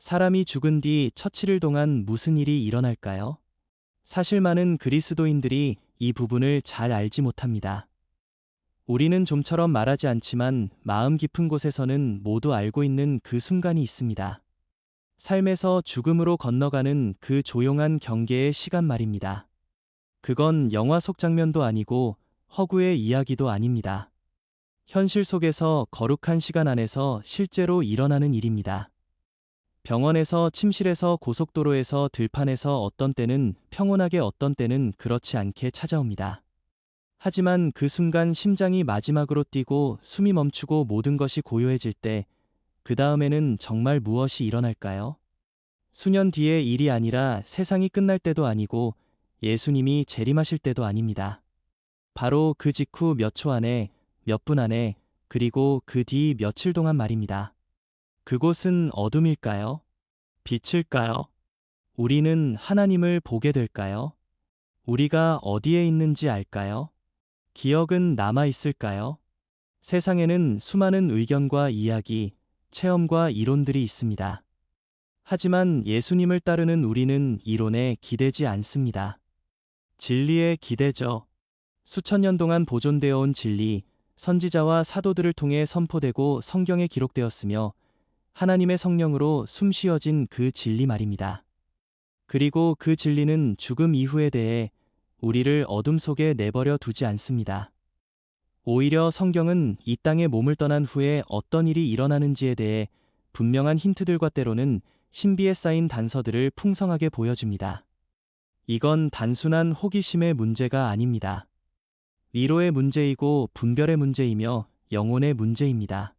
사람이 죽은 뒤 처칠일 동안 무슨 일이 일어날까요? 사실 많은 그리스도인들이 이 부분을 잘 알지 못합니다. 우리는 좀처럼 말하지 않지만 마음 깊은 곳에서는 모두 알고 있는 그 순간이 있습니다. 삶에서 죽음으로 건너가는 그 조용한 경계의 시간 말입니다. 그건 영화 속 장면도 아니고 허구의 이야기도 아닙니다. 현실 속에서 거룩한 시간 안에서 실제로 일어나는 일입니다. 병원에서, 침실에서, 고속도로에서, 들판에서, 어떤 때는 평온하게, 어떤 때는 그렇지 않게 찾아옵니다. 하지만 그 순간 심장이 마지막으로 뛰고 숨이 멈추고 모든 것이 고요해질 때, 그 다음에는 정말 무엇이 일어날까요? 수년 뒤의 일이 아니라 세상이 끝날 때도 아니고 예수님이 재림하실 때도 아닙니다. 바로 그 직후 몇 초 안에, 몇 분 안에, 그리고 그 뒤 며칠 동안 말입니다. 그곳은 어둠일까요? 빛일까요? 우리는 하나님을 보게 될까요? 우리가 어디에 있는지 알까요? 기억은 남아 있을까요? 세상에는 수많은 의견과 이야기, 체험과 이론들이 있습니다. 하지만 예수님을 따르는 우리는 이론에 기대지 않습니다. 진리에 기대죠. 수천 년 동안 보존되어 온 진리, 선지자와 사도들을 통해 선포되고 성경에 기록되었으며 하나님의 성령으로 숨쉬어진 그 진리 말입니다. 그리고 그 진리는 죽음 이후에 대해 우리를 어둠 속에 내버려 두지 않습니다. 오히려 성경은 이 땅에 몸을 떠난 후에 어떤 일이 일어나는지에 대해 분명한 힌트들과 때로는 신비에 쌓인 단서들을 풍성하게 보여줍니다. 이건 단순한 호기심의 문제가 아닙니다. 위로의 문제이고 분별의 문제이며 영혼의 문제입니다.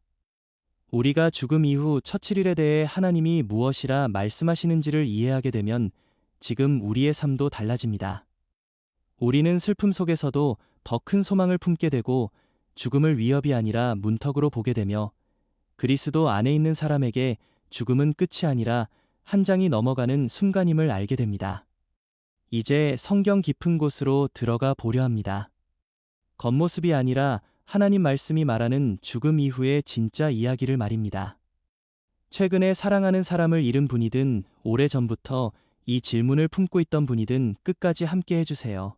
우리가 죽음 이후 처칠일에 대해 하나님이 무엇이라 말씀하시는지를 이해하게 되면 지금 우리의 삶도 달라집니다. 우리는 슬픔 속에서도 더 큰 소망을 품게 되고 죽음을 위협이 아니라 문턱으로 보게 되며 그리스도 안에 있는 사람에게 죽음은 끝이 아니라 한 장이 넘어가는 순간임을 알게 됩니다. 이제 성경 깊은 곳으로 들어가 보려 합니다. 겉모습이 아니라 하나님 말씀이 말하는 죽음 이후의 진짜 이야기를 말입니다. 최근에 사랑하는 사람을 잃은 분이든 오래전부터 이 질문을 품고 있던 분이든 끝까지 함께 해주세요.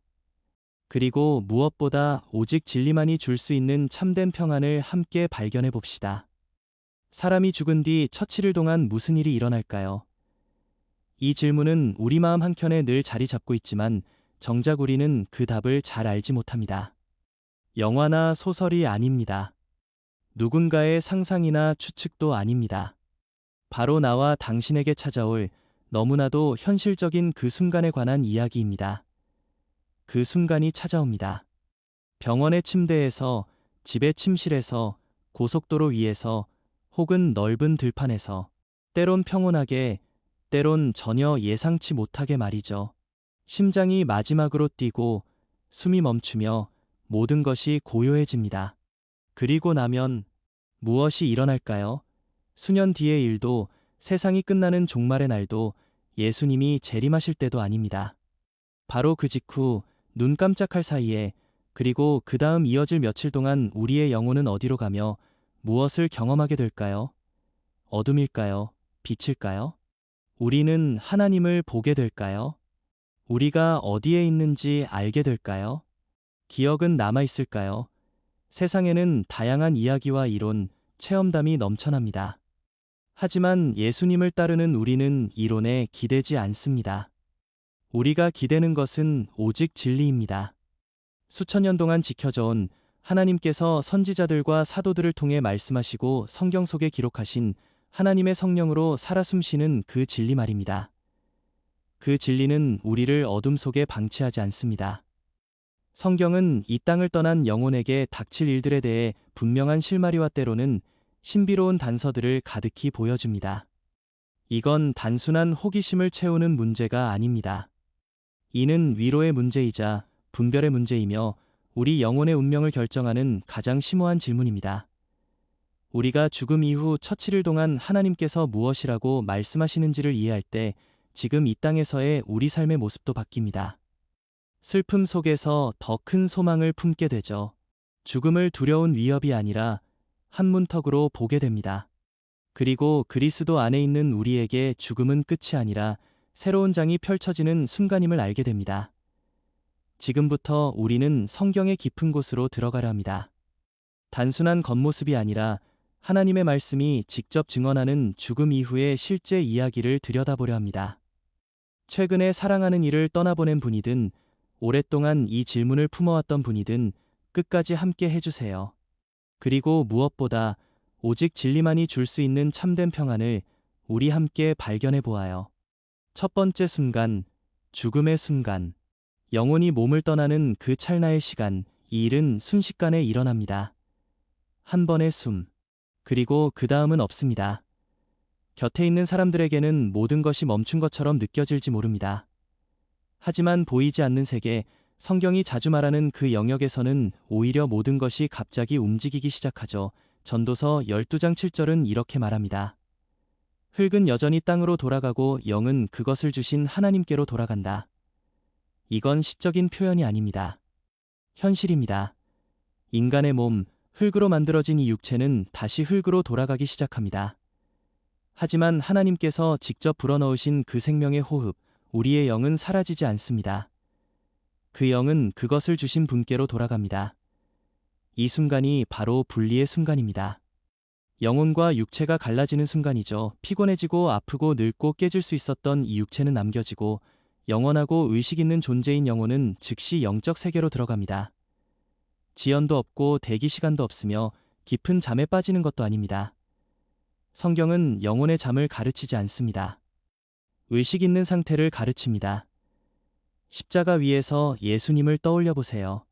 그리고 무엇보다 오직 진리만이 줄 수 있는 참된 평안을 함께 발견해 봅시다. 사람이 죽은 뒤 처칠일 동안 무슨 일이 일어날까요? 이 질문은 우리 마음 한켠에 늘 자리 잡고 있지만 정작 우리는 그 답을 잘 알지 못합니다. 영화나 소설이 아닙니다. 누군가의 상상이나 추측도 아닙니다. 바로 나와 당신에게 찾아올 너무나도 현실적인 그 순간에 관한 이야기입니다. 그 순간이 찾아옵니다. 병원의 침대에서, 집의 침실에서, 고속도로 위에서, 혹은 넓은 들판에서, 때론 평온하게, 때론 전혀 예상치 못하게 말이죠. 심장이 마지막으로 뛰고 숨이 멈추며 모든 것이 고요해집니다. 그리고 나면 무엇이 일어날까요? 수년 뒤의 일도, 세상이 끝나는 종말의 날도, 예수님이 재림하실 때도 아닙니다. 바로 그 직후 눈 깜짝할 사이에, 그리고 그 다음 이어질 며칠 동안 우리의 영혼은 어디로 가며 무엇을 경험하게 될까요? 어둠일까요? 빛일까요? 우리는 하나님을 보게 될까요? 우리가 어디에 있는지 알게 될까요? 기억은 남아 있을까요? 세상에는 다양한 이야기와 이론, 체험담이 넘쳐납니다. 하지만 예수님을 따르는 우리는 이론에 기대지 않습니다. 우리가 기대는 것은 오직 진리입니다. 수천 년 동안 지켜져 온 하나님께서 선지자들과 사도들을 통해 말씀하시고 성경 속에 기록하신 하나님의 성령으로 살아 숨쉬는 그 진리 말입니다. 그 진리는 우리를 어둠 속에 방치하지 않습니다. 성경은 이 땅을 떠난 영혼에게 닥칠 일들에 대해 분명한 실마리와 때로는 신비로운 단서들을 가득히 보여줍니다. 이건 단순한 호기심을 채우는 문제가 아닙니다. 이는 위로의 문제이자 분별의 문제이며 우리 영혼의 운명을 결정하는 가장 심오한 질문입니다. 우리가 죽음 이후 처칠일 동안 하나님께서 무엇이라고 말씀하시는지를 이해할 때 지금 이 땅에서의 우리 삶의 모습도 바뀝니다. 슬픔 속에서 더 큰 소망을 품게 되죠. 죽음을 두려운 위협이 아니라 한 문턱으로 보게 됩니다. 그리고 그리스도 안에 있는 우리에게 죽음은 끝이 아니라 새로운 장이 펼쳐지는 순간임을 알게 됩니다. 지금부터 우리는 성경의 깊은 곳으로 들어가려 합니다. 단순한 겉모습이 아니라 하나님의 말씀이 직접 증언하는 죽음 이후의 실제 이야기를 들여다보려 합니다. 최근에 사랑하는 이를 떠나보낸 분이든 오랫동안 이 질문을 품어왔던 분이든 끝까지 함께 해주세요. 그리고 무엇보다 오직 진리만이 줄 수 있는 참된 평안을 우리 함께 발견해 보아요. 첫 번째 순간, 죽음의 순간. 영혼이 몸을 떠나는 그 찰나의 시간, 이 일은 순식간에 일어납니다. 한 번의 숨. 그리고 그 다음은 없습니다. 곁에 있는 사람들에게는 모든 것이 멈춘 것처럼 느껴질지 모릅니다. 하지만 보이지 않는 세계, 성경이 자주 말하는 그 영역에서는 오히려 모든 것이 갑자기 움직이기 시작하죠. 전도서 12장 7절은 이렇게 말합니다. 흙은 여전히 땅으로 돌아가고 영은 그것을 주신 하나님께로 돌아간다. 이건 시적인 표현이 아닙니다. 현실입니다. 인간의 몸, 흙으로 만들어진 이 육체는 다시 흙으로 돌아가기 시작합니다. 하지만 하나님께서 직접 불어넣으신 그 생명의 호흡, 우리의 영은 사라지지 않습니다. 그 영은 그것을 주신 분께로 돌아갑니다. 이 순간이 바로 분리의 순간입니다. 영혼과 육체가 갈라지는 순간이죠. 피곤해지고 아프고 늙고 깨질 수 있었던 이 육체는 남겨지고 영원하고 의식 있는 존재인 영혼은 즉시 영적 세계로 들어갑니다. 지연도 없고 대기 시간도 없으며 깊은 잠에 빠지는 것도 아닙니다. 성경은 영혼의 잠을 가르치지 않습니다. 의식 있는 상태를 가르칩니다. 십자가 위에서 예수님을 떠올려 보세요.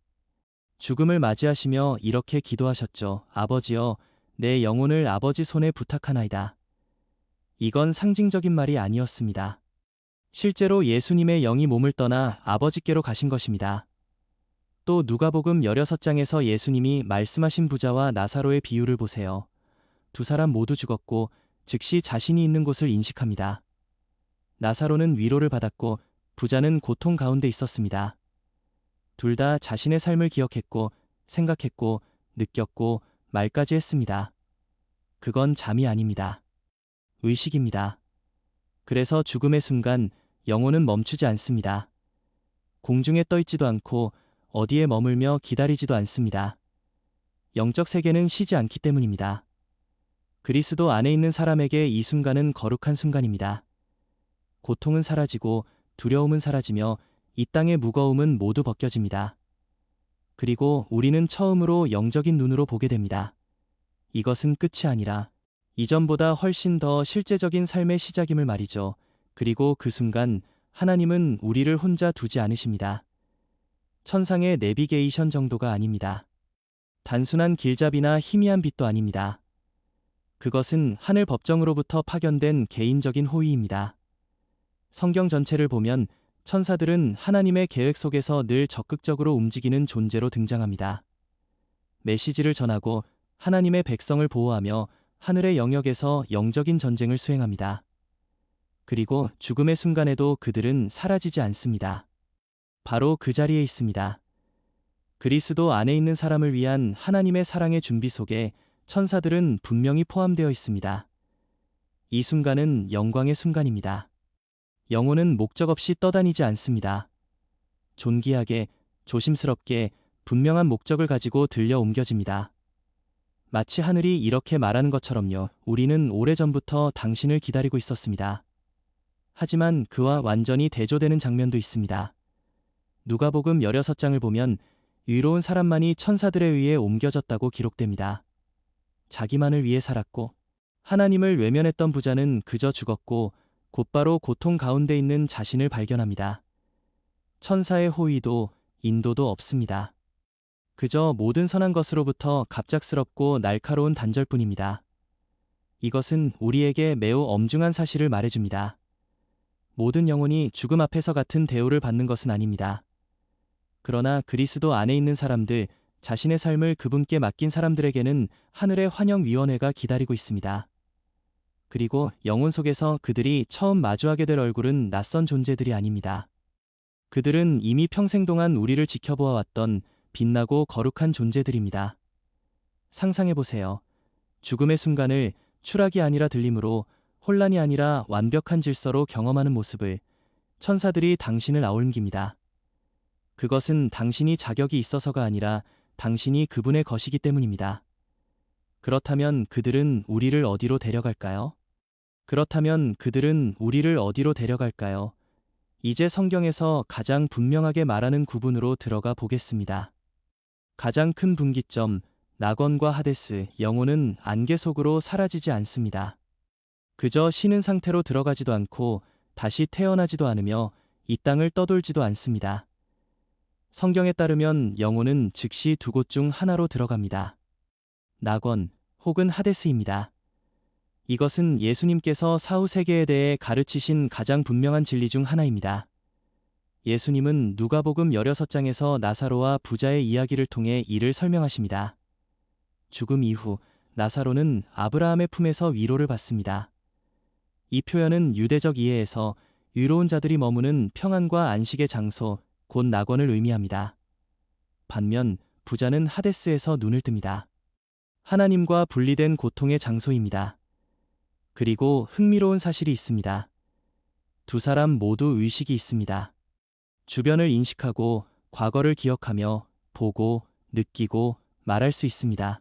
죽음을 맞이하시며 이렇게 기도하셨죠. 아버지여, 내 영혼을 아버지 손에 부탁하나이다. 이건 상징적인 말이 아니었습니다. 실제로 예수님의 영이 몸을 떠나 아버지께로 가신 것입니다. 또 누가복음 16장에서 예수님이 말씀하신 부자와 나사로의 비유를 보세요. 두 사람 모두 죽었고 즉시 자신이 있는 곳을 인식합니다. 나사로는 위로를 받았고 부자는 고통 가운데 있었습니다. 둘 다 자신의 삶을 기억했고 생각했고 느꼈고 말까지 했습니다. 그건 잠이 아닙니다. 의식입니다. 그래서 죽음의 순간 영혼은 멈추지 않습니다. 공중에 떠 있지도 않고 어디에 머물며 기다리지도 않습니다. 영적 세계는 쉬지 않기 때문입니다. 그리스도 안에 있는 사람에게 이 순간은 거룩한 순간입니다. 고통은 사라지고 두려움은 사라지며 이 땅의 무거움은 모두 벗겨집니다. 그리고 우리는 처음으로 영적인 눈으로 보게 됩니다. 이것은 끝이 아니라 이전보다 훨씬 더 실제적인 삶의 시작임을 말이죠. 그리고 그 순간 하나님은 우리를 혼자 두지 않으십니다. 천상의 내비게이션 정도가 아닙니다. 단순한 길잡이나 희미한 빛도 아닙니다. 그것은 하늘 법정으로부터 파견된 개인적인 호의입니다. 성경 전체를 보면 천사들은 하나님의 계획 속에서 늘 적극적으로 움직이는 존재로 등장합니다. 메시지를 전하고 하나님의 백성을 보호하며 하늘의 영역에서 영적인 전쟁을 수행합니다. 그리고 죽음의 순간에도 그들은 사라지지 않습니다. 바로 그 자리에 있습니다. 그리스도 안에 있는 사람을 위한 하나님의 사랑의 준비 속에 천사들은 분명히 포함되어 있습니다. 이 순간은 영광의 순간입니다. 영혼은 목적 없이 떠다니지 않습니다. 존귀하게, 조심스럽게 분명한 목적을 가지고 들려 옮겨집니다. 마치 하늘이 이렇게 말하는 것처럼요. 우리는 오래전부터 당신을 기다리고 있었습니다. 하지만 그와 완전히 대조되는 장면도 있습니다. 누가복음 16장을 보면 의로운 사람만이 천사들에 의해 옮겨졌다고 기록됩니다. 자기만을 위해 살았고 하나님을 외면했던 부자는 그저 죽었고 곧바로 고통 가운데 있는 자신을 발견합니다. 천사의 호의도 인도도 없습니다. 그저 모든 선한 것으로부터 갑작스럽고 날카로운 단절뿐입니다. 이것은 우리에게 매우 엄중한 사실을 말해줍니다. 모든 영혼이 죽음 앞에서 같은 대우를 받는 것은 아닙니다. 그러나 그리스도 안에 있는 사람들, 자신의 삶을 그분께 맡긴 사람들에게는 하늘의 환영위원회가 기다리고 있습니다. 그리고 영혼 속에서 그들이 처음 마주하게 될 얼굴은 낯선 존재들이 아닙니다. 그들은 이미 평생 동안 우리를 지켜보아왔던 빛나고 거룩한 존재들입니다. 상상해보세요. 죽음의 순간을 추락이 아니라 들림으로, 혼란이 아니라 완벽한 질서로 경험하는 모습을 천사들이 당신을 아울깁니다. 그것은 당신이 자격이 있어서가 아니라 당신이 그분의 것이기 때문입니다. 그렇다면 그들은 우리를 어디로 데려갈까요? 이제 성경에서 가장 분명하게 말하는 구분으로 들어가 보겠습니다. 가장 큰 분기점, 낙원과 하데스, 영혼은 안개 속으로 사라지지 않습니다. 그저 쉬는 상태로 들어가지도 않고 다시 태어나지도 않으며 이 땅을 떠돌지도 않습니다. 성경에 따르면 영혼은 즉시 두 곳 중 하나로 들어갑니다. 낙원 혹은 하데스입니다. 이것은 예수님께서 사후 세계에 대해 가르치신 가장 분명한 진리 중 하나입니다. 예수님은 누가복음 16장에서 나사로와 부자의 이야기를 통해 이를 설명하십니다. 죽음 이후 나사로는 아브라함의 품에서 위로를 받습니다. 이 표현은 유대적 이해에서 의로운 자들이 머무는 평안과 안식의 장소, 곧 낙원을 의미합니다. 반면 부자는 하데스에서 눈을 뜹니다. 하나님과 분리된 고통의 장소입니다. 그리고 흥미로운 사실이 있습니다. 두 사람 모두 의식이 있습니다. 주변을 인식하고 과거를 기억하며 보고, 느끼고, 말할 수 있습니다.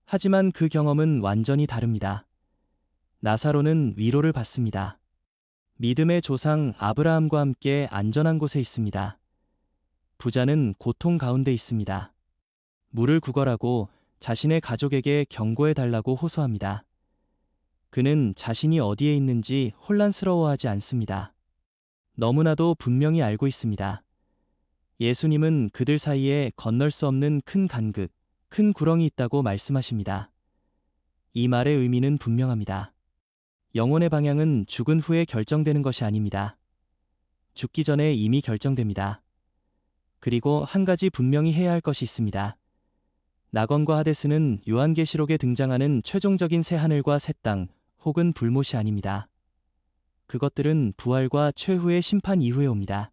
하지만 그 경험은 완전히 다릅니다. 나사로는 위로를 받습니다. 믿음의 조상 아브라함과 함께 안전한 곳에 있습니다. 부자는 고통 가운데 있습니다. 물을 구걸하고 자신의 가족에게 경고해 달라고 호소합니다. 그는 자신이 어디에 있는지 혼란스러워하지 않습니다. 너무나도 분명히 알고 있습니다. 예수님은 그들 사이에 건널 수 없는 큰 간극, 큰 구렁이 있다고 말씀하십니다. 이 말의 의미는 분명합니다. 영혼의 방향은 죽은 후에 결정되는 것이 아닙니다. 죽기 전에 이미 결정됩니다. 그리고 한 가지 분명히 해야 할 것이 있습니다. 낙원과 하데스는 요한계시록에 등장하는 최종적인 새 하늘과 새 땅, 혹은 불못이 아닙니다. 그것들은 부활과 최후의 심판 이후에 옵니다.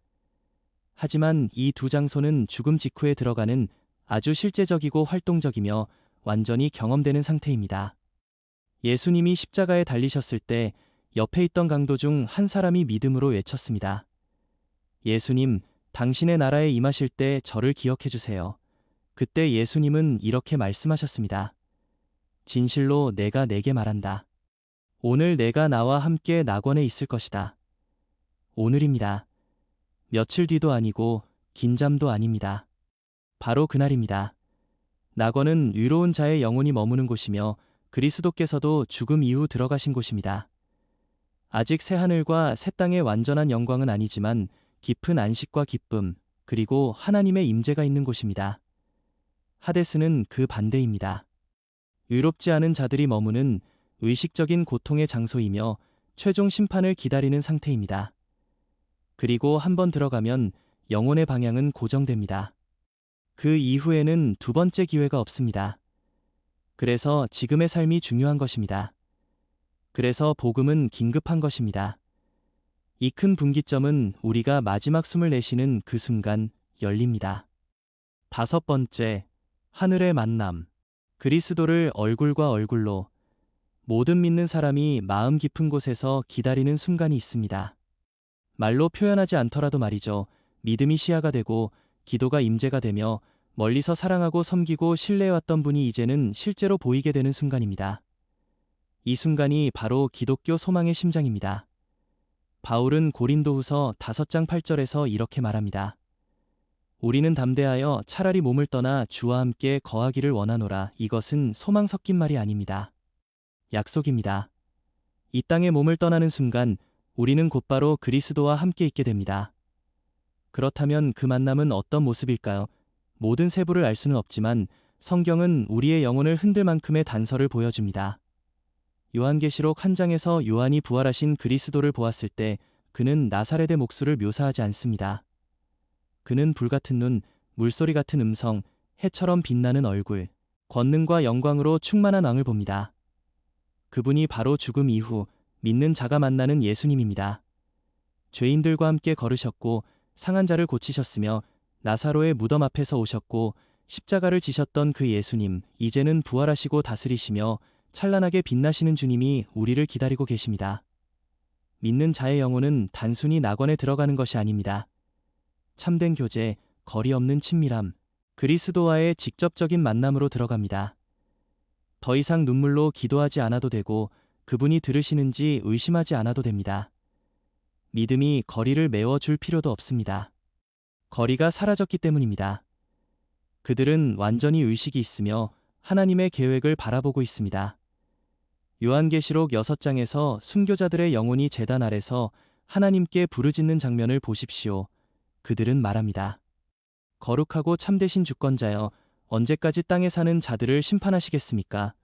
하지만 이 두 장소는 죽음 직후에 들어가는 아주 실제적이고 활동적이며 완전히 경험되는 상태입니다. 예수님이 십자가에 달리셨을 때 옆에 있던 강도 중 한 사람이 믿음으로 외쳤습니다. 예수님, 당신의 나라에 임하실 때 저를 기억해 주세요. 그때 예수님은 이렇게 말씀하셨습니다. 진실로 내가 네게 말한다. 오늘 내가 나와 함께 낙원에 있을 것이다. 오늘입니다. 며칠 뒤도 아니고 긴 잠도 아닙니다. 바로 그날입니다. 낙원은 의로운 자의 영혼이 머무는 곳이며 그리스도께서도 죽음 이후 들어가신 곳입니다. 아직 새 하늘과 새 땅의 완전한 영광은 아니지만 깊은 안식과 기쁨, 그리고 하나님의 임재가 있는 곳입니다. 하데스는 그 반대입니다. 의롭지 않은 자들이 머무는 의식적인 고통의 장소이며 최종 심판을 기다리는 상태입니다. 그리고 한번 들어가면 영혼의 방향은 고정됩니다. 그 이후에는 두 번째 기회가 없습니다. 그래서 지금의 삶이 중요한 것입니다. 그래서 복음은 긴급한 것입니다. 이 큰 분기점은 우리가 마지막 숨을 내쉬는 그 순간 열립니다. 다섯 번째, 하늘의 만남. 그리스도를 얼굴과 얼굴로, 모든 믿는 사람이 마음 깊은 곳에서 기다리는 순간이 있습니다. 말로 표현하지 않더라도 말이죠. 믿음이 시야가 되고 기도가 임재가 되며 멀리서 사랑하고 섬기고 신뢰해왔던 분이 이제는 실제로 보이게 되는 순간입니다. 이 순간이 바로 기독교 소망의 심장입니다. 바울은 고린도후서 5장 8절에서 이렇게 말합니다. 우리는 담대하여 차라리 몸을 떠나 주와 함께 거하기를 원하노라. 이것은 소망 섞인 말이 아닙니다. 약속입니다. 이 땅에 몸을 떠나는 순간 우리는 곧바로 그리스도와 함께 있게 됩니다. 그렇다면 그 만남은 어떤 모습일까요? 모든 세부를 알 수는 없지만 성경은 우리의 영혼을 흔들 만큼의 단서를 보여줍니다. 요한계시록 1장에서 요한이 부활하신 그리스도를 보았을 때 그는 나사렛의 목수를 묘사하지 않습니다. 그는 불같은 눈, 물소리 같은 음성, 해처럼 빛나는 얼굴, 권능과 영광으로 충만한 왕을 봅니다. 그분이 바로 죽음 이후 믿는 자가 만나는 예수님입니다. 죄인들과 함께 걸으셨고 상한 자를 고치셨으며 나사로의 무덤 앞에서 오셨고 십자가를 지셨던 그 예수님, 이제는 부활하시고 다스리시며 찬란하게 빛나시는 주님이 우리를 기다리고 계십니다. 믿는 자의 영혼은 단순히 낙원에 들어가는 것이 아닙니다. 참된 교제, 거리 없는 친밀함, 그리스도와의 직접적인 만남으로 들어갑니다. 더 이상 눈물로 기도하지 않아도 되고 그분이 들으시는지 의심하지 않아도 됩니다. 믿음이 거리를 메워줄 필요도 없습니다. 거리가 사라졌기 때문입니다. 그들은 완전히 의식이 있으며 하나님의 계획을 바라보고 있습니다. 요한계시록 6장에서 순교자들의 영혼이 제단 아래서 하나님께 부르짖는 장면을 보십시오. 그들은 말합니다. 거룩하고 참되신 주권자여, 언제까지 땅에 사는 자들을 심판하시겠습니까?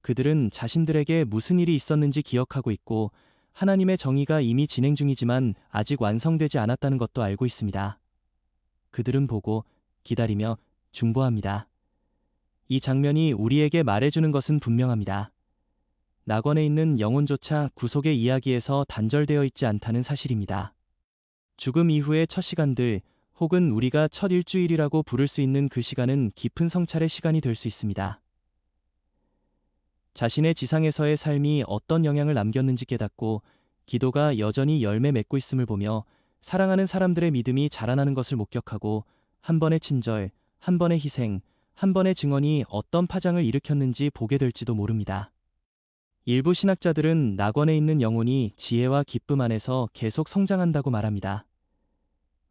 그들은 자신들에게 무슨 일이 있었는지 기억하고 있고 하나님의 정의가 이미 진행 중이지만 아직 완성되지 않았다는 것도 알고 있습니다. 그들은 보고 기다리며 중보합니다. 이 장면이 우리에게 말해주는 것은 분명합니다. 낙원에 있는 영혼조차 구속의 이야기에서 단절되어 있지 않다는 사실입니다. 죽음 이후의 첫 시간들, 혹은 우리가 첫 일주일이라고 부를 수 있는 그 시간은 깊은 성찰의 시간이 될 수 있습니다. 자신의 지상에서의 삶이 어떤 영향을 남겼는지 깨닫고 기도가 여전히 열매 맺고 있음을 보며 사랑하는 사람들의 믿음이 자라나는 것을 목격하고 한 번의 친절, 한 번의 희생, 한 번의 증언이 어떤 파장을 일으켰는지 보게 될지도 모릅니다. 일부 신학자들은 낙원에 있는 영혼이 지혜와 기쁨 안에서 계속 성장한다고 말합니다.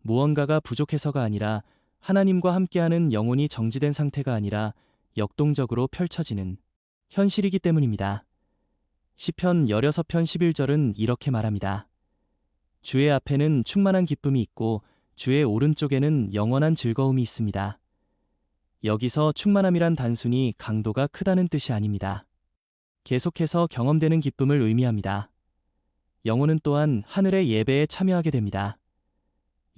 무언가가 부족해서가 아니라 하나님과 함께하는 영혼이 정지된 상태가 아니라 역동적으로 펼쳐지는 현실이기 때문입니다. 시편 16편 11절은 이렇게 말합니다. 주의 앞에는 충만한 기쁨이 있고 주의 오른쪽에는 영원한 즐거움이 있습니다. 여기서 충만함이란 단순히 강도가 크다는 뜻이 아닙니다. 계속해서 경험되는 기쁨을 의미합니다. 영혼은 또한 하늘의 예배에 참여하게 됩니다.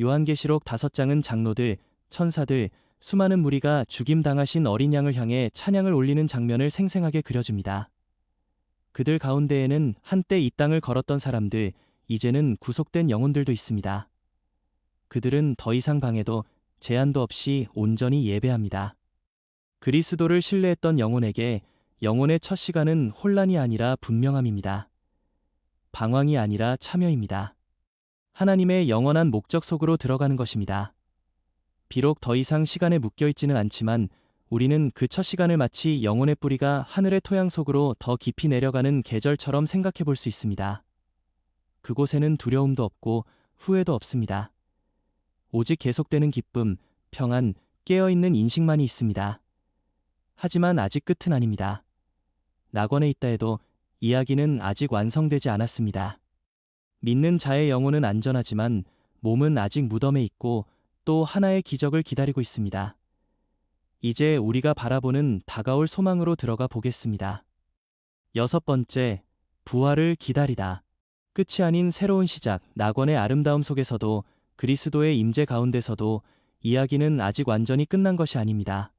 요한계시록 5장은 장로들, 천사들, 수많은 무리가 죽임당하신 어린 양을 향해 찬양을 올리는 장면을 생생하게 그려줍니다. 그들 가운데에는 한때 이 땅을 걸었던 사람들, 이제는 구속된 영혼들도 있습니다. 그들은 더 이상 방해도 제한도 없이 온전히 예배합니다. 그리스도를 신뢰했던 영혼에게 영혼의 첫 시간은 혼란이 아니라 분명함입니다. 방황이 아니라 참여입니다. 하나님의 영원한 목적 속으로 들어가는 것입니다. 비록 더 이상 시간에 묶여있지는 않지만 우리는 그 첫 시간을 마치 영혼의 뿌리가 하늘의 토양 속으로 더 깊이 내려가는 계절처럼 생각해 볼 수 있습니다. 그곳에는 두려움도 없고 후회도 없습니다. 오직 계속되는 기쁨, 평안, 깨어있는 인식만이 있습니다. 하지만 아직 끝은 아닙니다. 낙원에 있다 해도 이야기는 아직 완성되지 않았습니다. 믿는 자의 영혼은 안전하지만 몸은 아직 무덤에 있고 또 하나의 기적을 기다리고 있습니다. 이제 우리가 바라보는 다가올 소망으로 들어가 보겠습니다. 6번째, 부활을 기다리다. 끝이 아닌 새로운 시작, 낙원의 아름다움 속에서도 그리스도의 임재 가운데서도 이야기는 아직 완전히 끝난 것이 아닙니다.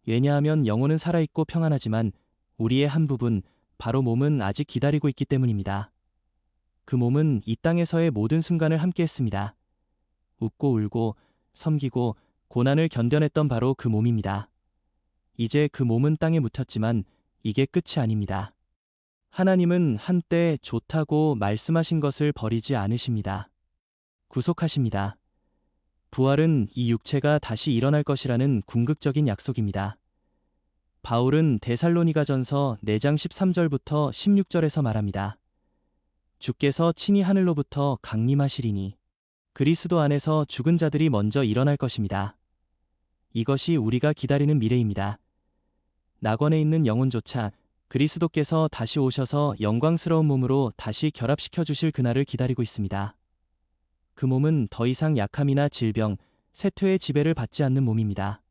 왜냐하면 영혼은 살아있고 평안하지만 우리의 한 부분, 바로 몸은 아직 기다리고 있기 때문입니다. 그 몸은 이 땅에서의 모든 순간을 함께했습니다. 웃고 울고 섬기고 고난을 견뎌냈던 바로 그 몸입니다. 이제 그 몸은 땅에 묻혔지만 이게 끝이 아닙니다. 하나님은 한때 좋다고 말씀하신 것을 버리지 않으십니다. 구속하십니다. 부활은 이 육체가 다시 일어날 것이라는 궁극적인 약속입니다. 바울은 데살로니가전서 4장 13절부터 16절에서 말합니다. 주께서 친히 하늘로부터 강림하시리니 그리스도 안에서 죽은 자들이 먼저 일어날 것입니다. 이것이 우리가 기다리는 미래입니다. 낙원에 있는 영혼조차 그리스도께서 다시 오셔서 영광스러운 몸으로 다시 결합시켜 주실 그날을 기다리고 있습니다. 그 몸은 더 이상 약함이나 질병, 쇠퇴의 지배를 받지 않는 몸입니다.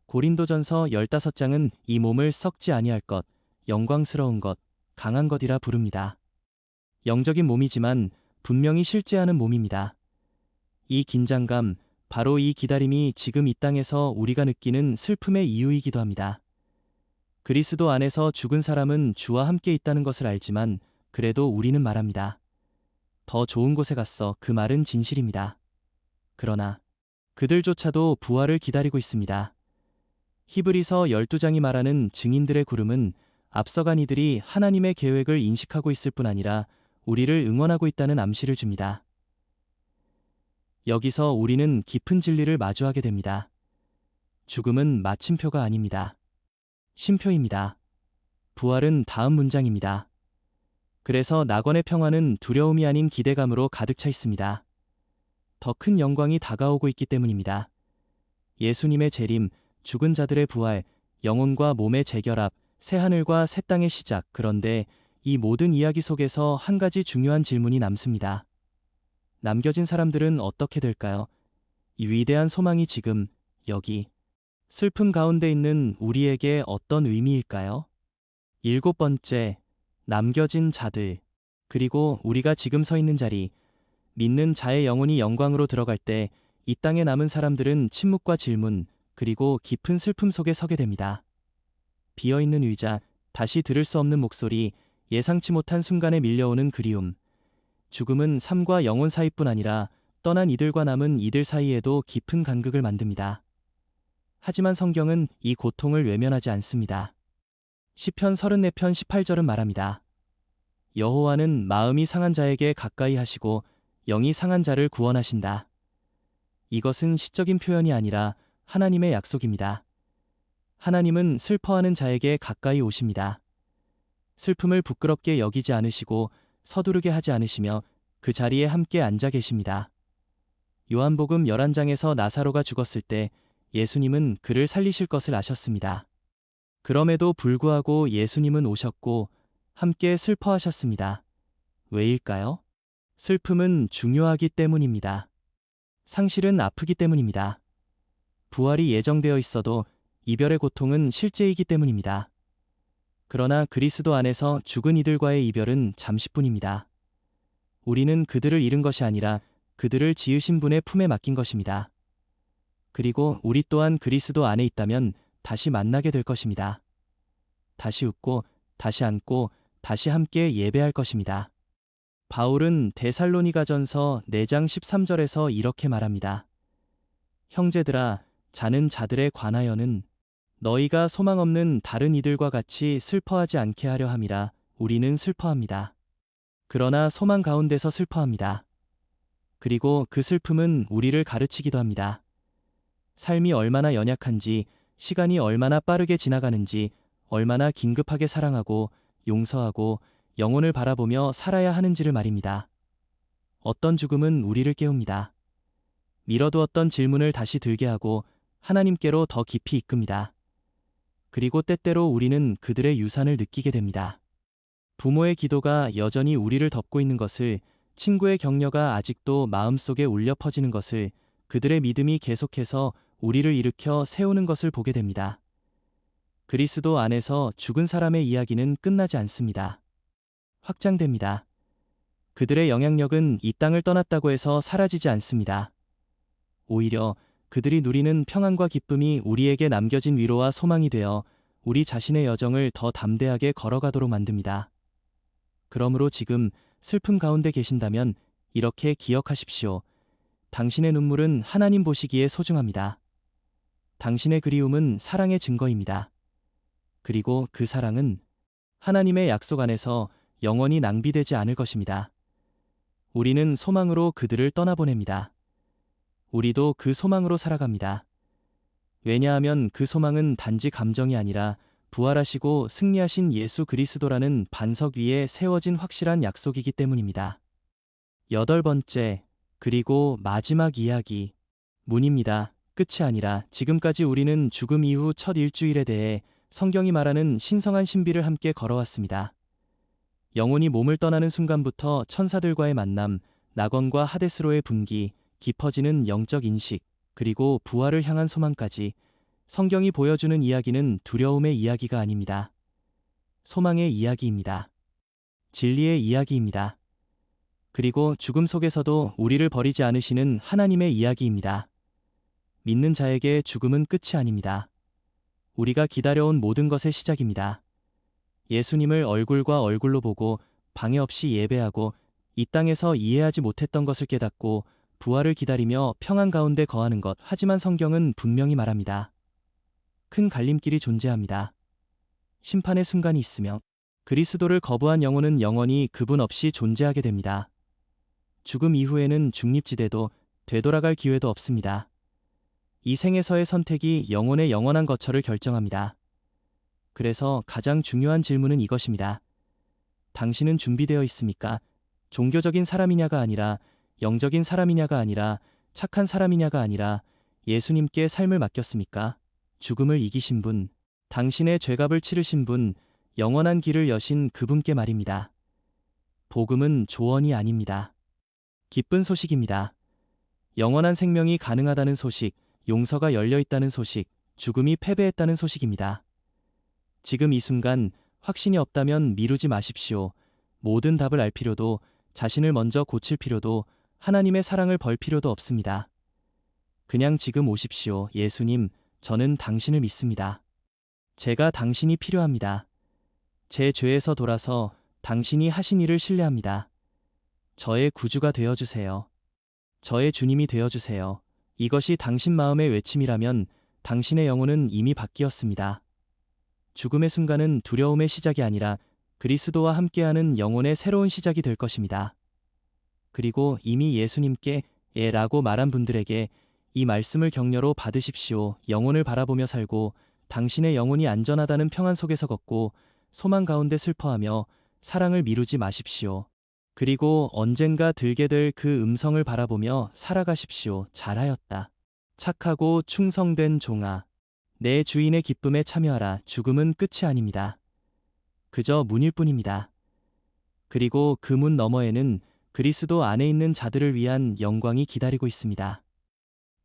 고린도전서 15장은 이 몸을 썩지 아니할 것, 영광스러운 것, 강한 것이라 부릅니다. 영적인 몸이지만 분명히 실제하는 몸입니다. 이 긴장감, 바로 이 기다림이 지금 이 땅에서 우리가 느끼는 슬픔의 이유이기도 합니다. 그리스도 안에서 죽은 사람은 주와 함께 있다는 것을 알지만 그래도 우리는 말합니다. 더 좋은 곳에 갔어. 그 말은 진실입니다. 그러나 그들조차도 부활을 기다리고 있습니다. 히브리서 12장이 말하는 증인들의 구름은 앞서간 이들이 하나님의 계획을 인식하고 있을 뿐 아니라 우리를 응원하고 있다는 암시를 줍니다. 여기서 우리는 깊은 진리를 마주하게 됩니다. 죽음은 마침표가 아닙니다. 쉼표입니다. 부활은 다음 문장입니다. 그래서 낙원의 평화는 두려움이 아닌 기대감으로 가득 차 있습니다. 더 큰 영광이 다가오고 있기 때문입니다. 예수님의 재림, 죽은 자들의 부활, 영혼과 몸의 재결합, 새하늘과 새 땅의 시작. 그런데 이 모든 이야기 속에서 한 가지 중요한 질문이 남습니다. 남겨진 사람들은 어떻게 될까요? 이 위대한 소망이 지금, 여기, 슬픔 가운데 있는 우리에게 어떤 의미일까요? 7번째, 남겨진 자들. 그리고 우리가 지금 서 있는 자리, 믿는 자의 영혼이 영광으로 들어갈 때 이 땅에 남은 사람들은 침묵과 질문, 그리고 깊은 슬픔 속에 서게 됩니다. 비어있는 의자, 다시 들을 수 없는 목소리, 예상치 못한 순간에 밀려오는 그리움. 죽음은 삶과 영혼 사이뿐 아니라 떠난 이들과 남은 이들 사이에도 깊은 간극을 만듭니다. 하지만 성경은 이 고통을 외면하지 않습니다. 시편 34편 18절은 말합니다. 여호와는 마음이 상한 자에게 가까이 하시고 영이 상한 자를 구원하신다. 이것은 시적인 표현이 아니라 하나님의 약속입니다. 하나님은 슬퍼하는 자에게 가까이 오십니다. 슬픔을 부끄럽게 여기지 않으시고 서두르게 하지 않으시며 그 자리에 함께 앉아 계십니다. 요한복음 11장에서 나사로가 죽었을 때 예수님은 그를 살리실 것을 아셨습니다. 그럼에도 불구하고 예수님은 오셨고 함께 슬퍼하셨습니다. 왜일까요? 슬픔은 중요하기 때문입니다. 상실은 아프기 때문입니다. 부활이 예정되어 있어도 이별의 고통은 실제이기 때문입니다. 그러나 그리스도 안에서 죽은 이들과의 이별은 잠시뿐입니다. 우리는 그들을 잃은 것이 아니라 그들을 지으신 분의 품에 맡긴 것입니다. 그리고 우리 또한 그리스도 안에 있다면 다시 만나게 될 것입니다. 다시 웃고, 다시 안고, 다시 함께 예배할 것입니다. 바울은 데살로니가전서 4장 13절에서 이렇게 말합니다. 형제들아, 자는 자들에 관하여는 너희가 소망 없는 다른 이들과 같이 슬퍼하지 않게 하려 함이라. 우리는 슬퍼합니다. 그러나 소망 가운데서 슬퍼합니다. 그리고 그 슬픔은 우리를 가르치기도 합니다. 삶이 얼마나 연약한지, 시간이 얼마나 빠르게 지나가는지, 얼마나 긴급하게 사랑하고 용서하고 영혼을 바라보며 살아야 하는지를 말입니다. 어떤 죽음은 우리를 깨웁니다. 미뤄두었던 질문을 다시 들게 하고 하나님께로 더 깊이 이끕니다. 그리고 때때로 우리는 그들의 유산을 느끼게 됩니다. 부모의 기도가 여전히 우리를 덮고 있는 것을, 친구의 격려가 아직도 마음속에 울려 퍼지는 것을, 그들의 믿음이 계속해서 우리를 일으켜 세우는 것을 보게 됩니다. 그리스도 안에서 죽은 사람의 이야기는 끝나지 않습니다. 확장됩니다. 그들의 영향력은 이 땅을 떠났다고 해서 사라지지 않습니다. 오히려 그들이 누리는 평안과 기쁨이 우리에게 남겨진 위로와 소망이 되어 우리 자신의 여정을 더 담대하게 걸어가도록 만듭니다. 그러므로 지금 슬픔 가운데 계신다면 이렇게 기억하십시오. 당신의 눈물은 하나님 보시기에 소중합니다. 당신의 그리움은 사랑의 증거입니다. 그리고 그 사랑은 하나님의 약속 안에서 영원히 낭비되지 않을 것입니다. 우리는 소망으로 그들을 떠나보냅니다. 우리도 그 소망으로 살아갑니다. 왜냐하면 그 소망은 단지 감정이 아니라 부활하시고 승리하신 예수 그리스도라는 반석 위에 세워진 확실한 약속이기 때문입니다. 8번째, 그리고 마지막 이야기. 문입니다. 끝이 아니라 지금까지 우리는 죽음 이후 첫 일주일에 대해 성경이 말하는 신성한 신비를 함께 걸어왔습니다. 영혼이 몸을 떠나는 순간부터 천사들과의 만남, 낙원과 하데스로의 분기, 깊어지는 영적 인식, 그리고 부활을 향한 소망까지 성경이 보여주는 이야기는 두려움의 이야기가 아닙니다. 소망의 이야기입니다. 진리의 이야기입니다. 그리고 죽음 속에서도 우리를 버리지 않으시는 하나님의 이야기입니다. 믿는 자에게 죽음은 끝이 아닙니다. 우리가 기다려온 모든 것의 시작입니다. 예수님을 얼굴과 얼굴로 보고 방해 없이 예배하고 이 땅에서 이해하지 못했던 것을 깨닫고 부활을 기다리며 평안 가운데 거하는 것. 하지만 성경은 분명히 말합니다. 큰 갈림길이 존재합니다. 심판의 순간이 있으며 그리스도를 거부한 영혼은 영원히 그분 없이 존재하게 됩니다. 죽음 이후에는 중립지대도 되돌아갈 기회도 없습니다. 이 생에서의 선택이 영혼의 영원한 거처를 결정합니다. 그래서 가장 중요한 질문은 이것입니다. 당신은 준비되어 있습니까? 종교적인 사람이냐가 아니라, 영적인 사람이냐가 아니라, 착한 사람이냐가 아니라 예수님께 삶을 맡겼습니까? 죽음을 이기신 분, 당신의 죄값을 치르신 분, 영원한 길을 여신 그분께 말입니다. 복음은 조언이 아닙니다. 기쁜 소식입니다. 영원한 생명이 가능하다는 소식, 용서가 열려 있다는 소식, 죽음이 패배했다는 소식입니다. 지금 이 순간 확신이 없다면 미루지 마십시오. 모든 답을 알 필요도, 자신을 먼저 고칠 필요도, 하나님의 사랑을 벌 필요도 없습니다. 그냥 지금 오십시오. 예수님, 저는 당신을 믿습니다. 제가 당신이 필요합니다. 제 죄에서 돌아서 당신이 하신 일을 신뢰합니다. 저의 구주가 되어주세요. 저의 주님이 되어주세요. 이것이 당신 마음의 외침이라면 당신의 영혼은 이미 바뀌었습니다. 죽음의 순간은 두려움의 시작이 아니라 그리스도와 함께하는 영혼의 새로운 시작이 될 것입니다. 그리고 이미 예수님께 라고 말한 분들에게 이 말씀을 격려로 받으십시오. 영혼을 바라보며 살고 당신의 영혼이 안전하다는 평안 속에서 걷고 소망 가운데 슬퍼하며 사랑을 미루지 마십시오. 그리고 언젠가 들게 될 그 음성을 바라보며 살아가십시오. 잘하였다. 착하고 충성된 종아. 내 주인의 기쁨에 참여하라. 죽음은 끝이 아닙니다. 그저 문일 뿐입니다. 그리고 그 문 너머에는 그리스도 안에 있는 자들을 위한 영광이 기다리고 있습니다.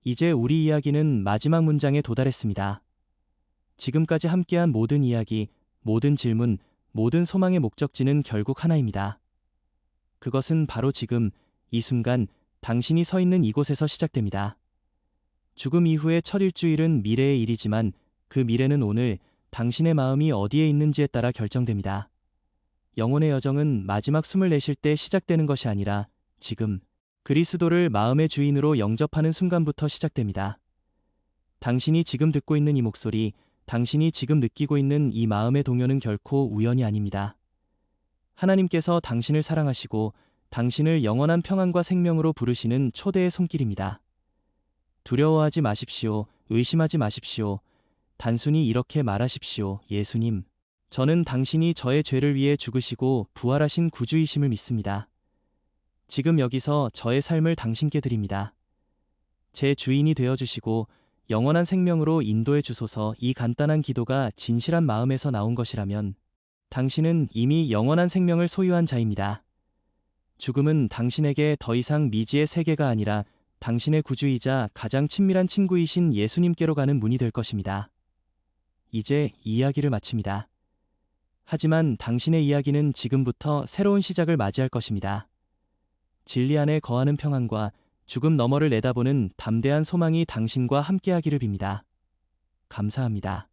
이제 우리 이야기는 마지막 문장에 도달했습니다. 지금까지 함께한 모든 이야기, 모든 질문, 모든 소망의 목적지는 결국 하나입니다. 그것은 바로 지금, 이 순간, 당신이 서 있는 이곳에서 시작됩니다. 죽음 이후의 첫 일주일은 미래의 일이지만 그 미래는 오늘 당신의 마음이 어디에 있는지에 따라 결정됩니다. 영혼의 여정은 마지막 숨을 내쉴 때 시작되는 것이 아니라 지금 그리스도를 마음의 주인으로 영접하는 순간부터 시작됩니다. 당신이 지금 듣고 있는 이 목소리, 당신이 지금 느끼고 있는 이 마음의 동요는 결코 우연이 아닙니다. 하나님께서 당신을 사랑하시고 당신을 영원한 평안과 생명으로 부르시는 초대의 손길입니다. 두려워하지 마십시오. 의심하지 마십시오. 단순히 이렇게 말하십시오. 예수님, 저는 당신이 저의 죄를 위해 죽으시고 부활하신 구주이심을 믿습니다. 지금 여기서 저의 삶을 당신께 드립니다. 제 주인이 되어주시고 영원한 생명으로 인도해 주소서. 이 간단한 기도가 진실한 마음에서 나온 것이라면 당신은 이미 영원한 생명을 소유한 자입니다. 죽음은 당신에게 더 이상 미지의 세계가 아니라 당신의 구주이자 가장 친밀한 친구이신 예수님께로 가는 문이 될 것입니다. 이제 이야기를 마칩니다. 하지만 당신의 이야기는 지금부터 새로운 시작을 맞이할 것입니다. 진리 안에 거하는 평안과 죽음 너머를 내다보는 담대한 소망이 당신과 함께하기를 빕니다. 감사합니다.